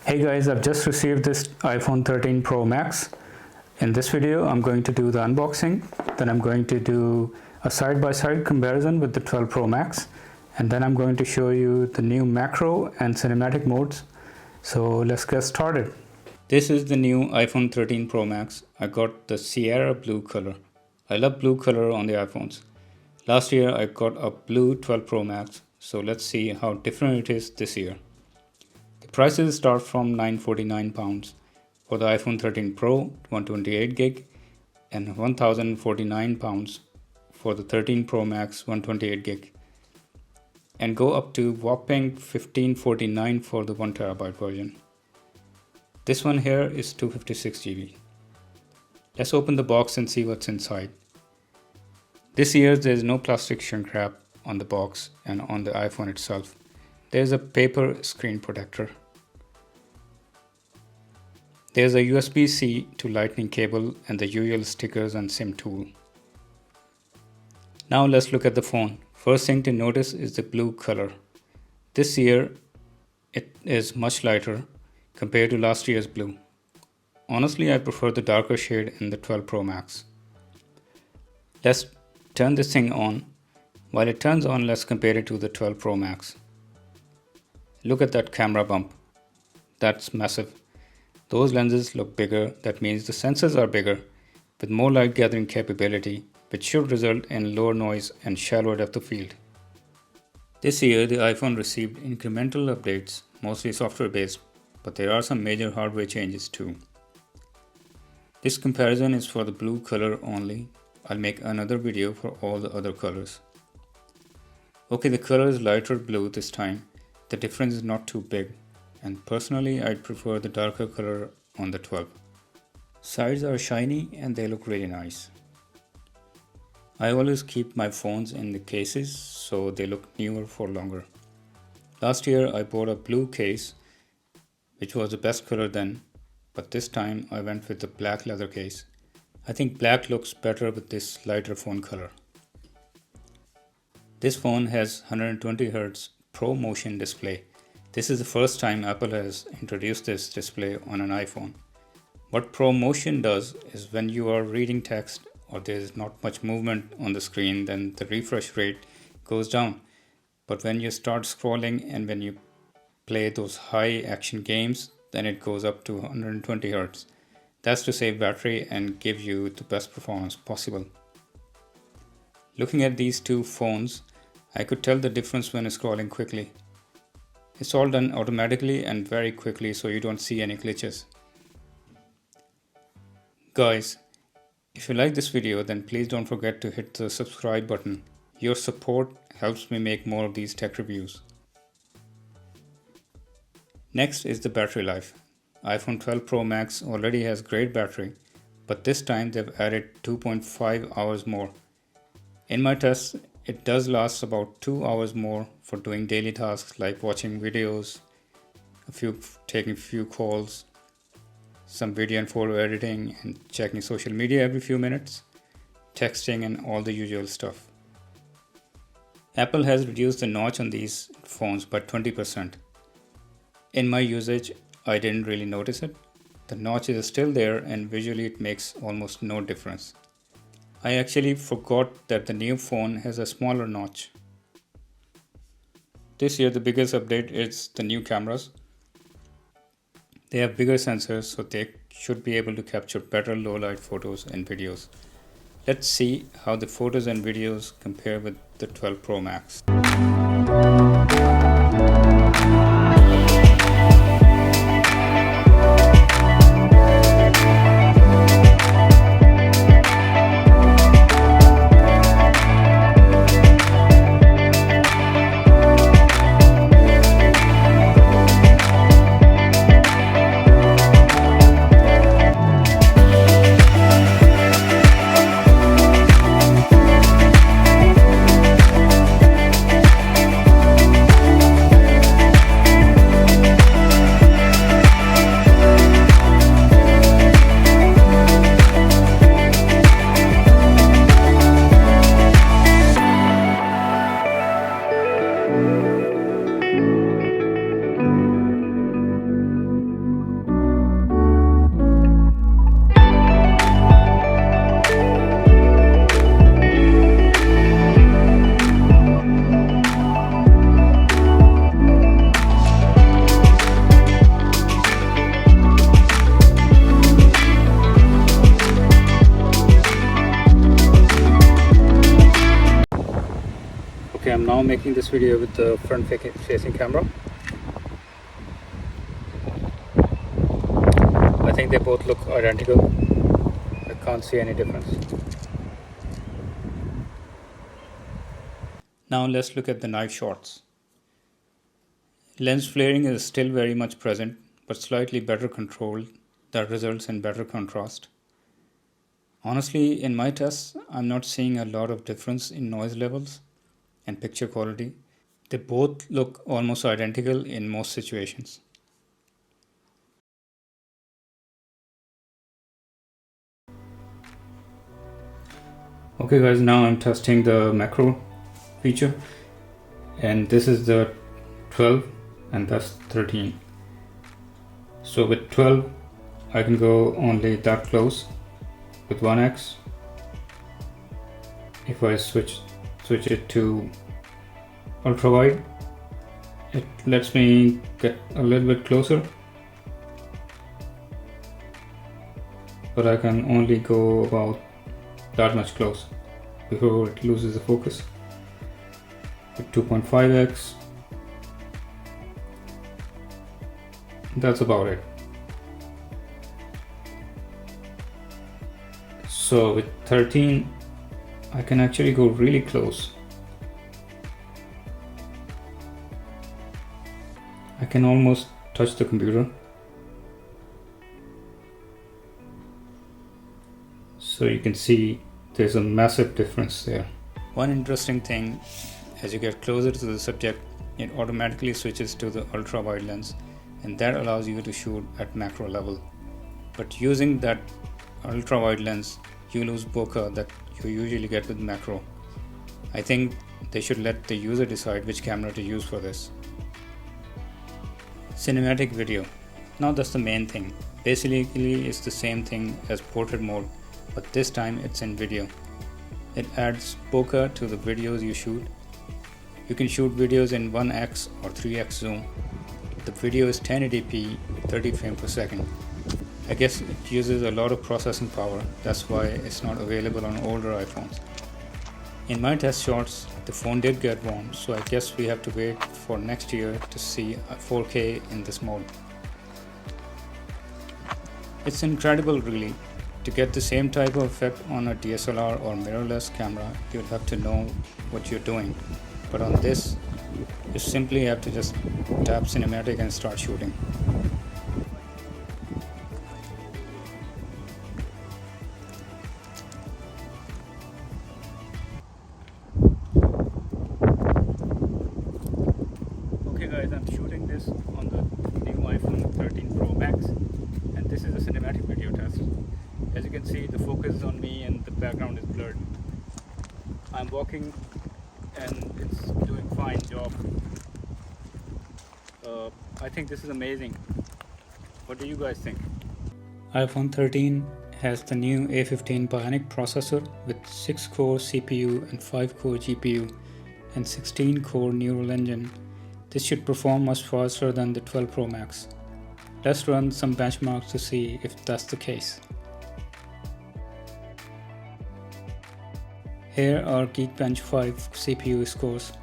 Hey guys, I've just received this iPhone 13 Pro Max. In this video, I'm going to do the unboxing, then I'm going to do a side-by-side comparison with the 12 Pro Max, and then I'm going to show you the new macro and cinematic modes. So let's get started. This is the new iPhone 13 Pro Max. I got the Sierra blue color. I love blue color on the iPhones. Last year I got a blue 12 Pro Max, so let's see how different it is this year. The prices start from £949 for the iPhone 13 Pro 128GB and £1,049 for the 13 Pro Max 128GB, and go up to whopping $1,549 for the 1TB version. This one here is 256GB. Let's open the box and see what's inside. This year there is no plastic shrink wrap on the box and on the iPhone itself. There is a paper screen protector. There is a USB-C to Lightning cable and the usual stickers and SIM tool. Now let's look at the phone. First thing to notice is the blue color. This year it is much lighter compared to last year's blue. Honestly, I prefer the darker shade in the 12 Pro Max. Let's turn this thing on. While it turns on, let's compare it to the 12 Pro Max. Look at that camera bump. That's massive. Those lenses look bigger. That means the sensors are bigger with more light gathering capability, which should result in lower noise and shallower depth of field. This year the iPhone received incremental updates, mostly software based, but there are some major hardware changes too. This comparison is for the blue color only. I'll make another video for all the other colors. Okay, the color is lighter blue this time. The difference is not too big, and personally I'd prefer the darker color on the 12. Sides are shiny and they look really nice. I always keep my phones in the cases so they look newer for longer. Last year I bought a blue case, which was the best color then, but this time I went with the black leather case. I think black looks better with this lighter phone color. This phone has 120Hz Pro Motion display. This is the first time Apple has introduced this display on an iPhone. What Pro Motion does is when you are reading text or there is not much movement on the screen, then the refresh rate goes down. But when you start scrolling and when you play those high action games, then it goes up to 120Hz. That's to save battery and give you the best performance possible. Looking at these two phones, I could tell the difference when scrolling quickly. It's all done automatically and very quickly, so you don't see any glitches. Guys, if you like this video, then please don't forget to hit the subscribe button. Your support helps me make more of these tech reviews. Next is the battery life. iPhone 12 Pro Max already has great battery, but this time they've added 2.5 hours more. In my tests, it does last about 2 hours more for doing daily tasks like watching videos, taking a few calls, some video and photo editing, and checking social media every few minutes, texting, and all the usual stuff. Apple has reduced the notch on these phones by 20%. In my usage, I didn't really notice it. The notch is still there and visually it makes almost no difference. I actually forgot that the new phone has a smaller notch. This year the biggest update is the new cameras. They have bigger sensors, so they should be able to capture better low light photos and videos. Let's see how the photos and videos compare with the 12 Pro Max. Now I'm making this video with the front facing camera. I think they both look identical. I can't see any difference. Now let's look at the night shots. Lens flaring is still very much present, but slightly better controlled. That results in better contrast. Honestly, in my tests, I'm not seeing a lot of difference in noise levels and picture quality. They both look almost identical in most situations. Okay guys, now I'm testing the macro feature, and this is the 12 and that's 13. So with 12 I can go only that close with 1x. If I switch it to ultra wide, it lets me get a little bit closer, but I can only go about that much close before it loses the focus. With 2.5x, that's about it. So with 13 I can actually go really close. I can almost touch the computer. So you can see there's a massive difference there. One interesting thing, as you get closer to the subject, it automatically switches to the ultra wide lens, and that allows you to shoot at macro level. But using that ultra wide lens, you lose bokeh that you usually get with macro. I think they should let the user decide which camera to use for this. Cinematic video. Now that's the main thing. Basically it's the same thing as portrait mode, but this time it's in video. It adds bokeh to the videos you shoot. You can shoot videos in 1x or 3x zoom. The video is 1080p, 30 frames per second. I guess it uses a lot of processing power, that's why it's not available on older iPhones. In my test shots, the phone did get warm, so I guess we have to wait for next year to see 4K in this mode. It's incredible really. To get the same type of effect on a DSLR or mirrorless camera, you'd have to know what you're doing. But on this, you simply have to just tap cinematic and start shooting. Okay guys, I'm shooting this on the new iPhone 13 Pro Max, and this is a cinematic video test. As you can see, the focus is on me and the background is blurred. I'm walking and it's doing fine job. I think this is amazing. What do you guys think? iPhone 13 has the new A15 Bionic processor with 6-core CPU and 5-core GPU and 16-core neural engine. This should perform much faster than the 12 Pro Max. Let's run some benchmarks to see if that's the case. Here are Geekbench 5 CPU scores.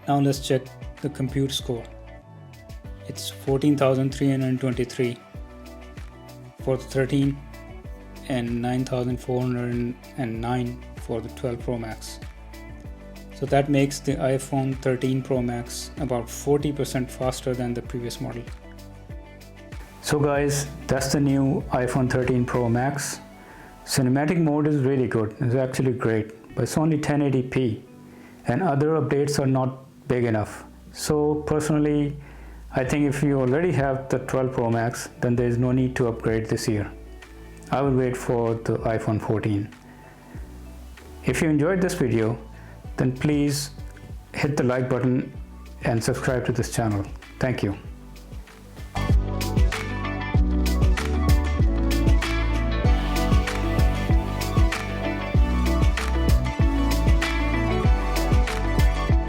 Now let's check the compute score. It's 14,323 for the 13 and 9,409 for the 12 Pro Max. So that makes the iPhone 13 Pro Max about 40% faster than the previous model. So guys, that's the new iPhone 13 Pro Max. Cinematic mode is really good, it's actually great, but it's only 1080p and other updates are not big enough. So personally, I think if you already have the 12 Pro Max, then there is no need to upgrade this year. I will wait for the iPhone 14. If you enjoyed this video, then please hit the like button and subscribe to this channel. Thank you.